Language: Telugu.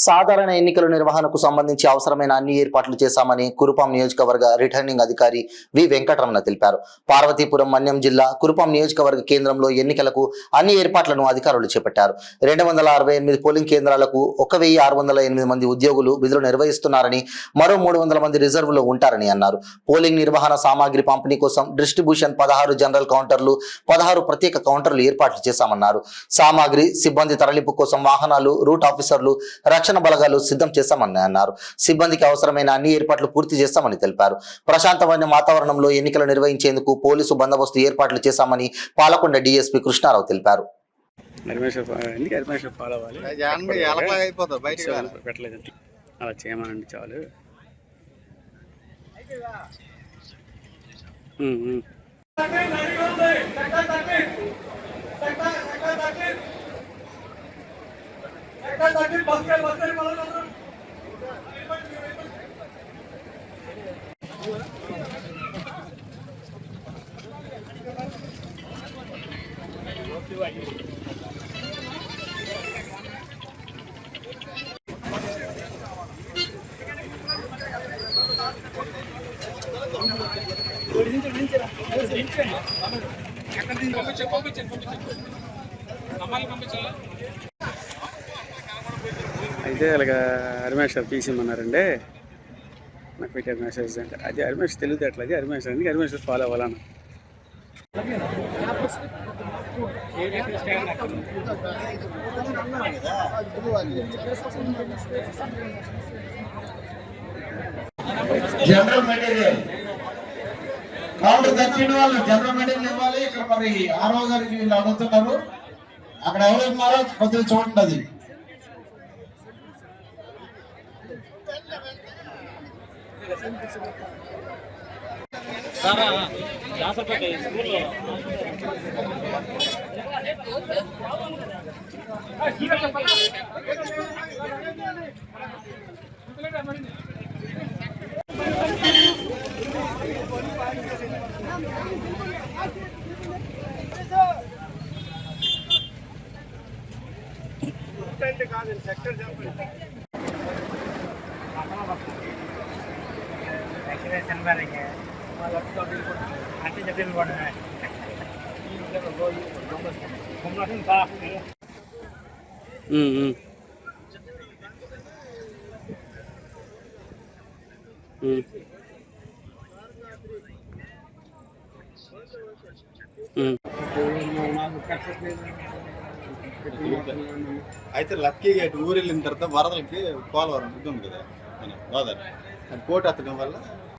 సాధారణ ఎన్నికల నిర్వహణకు సంబంధించి అవసరమైన అన్ని ఏర్పాట్లు చేశామని కురుపాం నియోజకవర్గ రిటర్నింగ్ అధికారి వి వెంకటరమణ తెలిపారు. పార్వతీపురం మన్యం జిల్లా కురుపాం నియోజకవర్గ కేంద్రంలో ఎన్నికలకు అన్ని ఏర్పాట్లను అధికారులు చేపట్టారు. 268 పోలింగ్ కేంద్రాలకు 1608 మంది ఉద్యోగులు విధులు నిర్వహిస్తున్నారని, మరో 300 మంది రిజర్వులో ఉంటారని అన్నారు. పోలింగ్ నిర్వహణ సామాగ్రి పంపిణీ కోసం డిస్ట్రిబ్యూషన్ 16 జనరల్ కౌంటర్లు, 16 ప్రత్యేక కౌంటర్లు ఏర్పాట్లు చేశామన్నారు. సామాగ్రి, సిబ్బంది తరలింపు కోసం వాహనాలు, రూట్ ఆఫీసర్లు, రక్షణ బలగాలు సిద్ధం చేశామని అన్నారు. సిబ్బందికి అవసరమైన అన్ని ఏర్పాట్లు పూర్తి చేస్తామని తెలిపారు. ప్రశాంతమైన వాతావరణంలో ఎన్నికలు నిర్వహించేందుకు పోలీసు బందోబస్తు ఏర్పాట్లు చేశామని పాలకొండ డీఎస్పీ కృష్ణారావు తెలిపారు. అలా చేయమనండి చాలు. అయితే అలాగా అరిమేష్ తీసిమన్నారండి. నాకు పెట్టారు మెసేజ్ అంటే అది అరిమేష్ తెలియదు అట్లా, అది అరిమేష్ అందుకే అరిమేష్ ఫాలో అవ్వాలన్న. జనరల్ మెటీరియల్ కౌంటర్ తెచ్చిన వాళ్ళు జనరల్ మెటీరియల్ ఇవ్వాలి. ఇక్కడ మరి ఆర్ఓ గారికి వీళ్ళు అడుగుతున్నారు. అక్కడ ఎవరు ఉన్నారో కొద్దిగా చూడండి. సెక్టర్ అయితే లక్కీగా ఊరు వెళ్ళిన తర్వాత వరదలకి పోలవరం ఉంది కదా మన గోదావరి, అది పోటీ ఎత్తడం వల్ల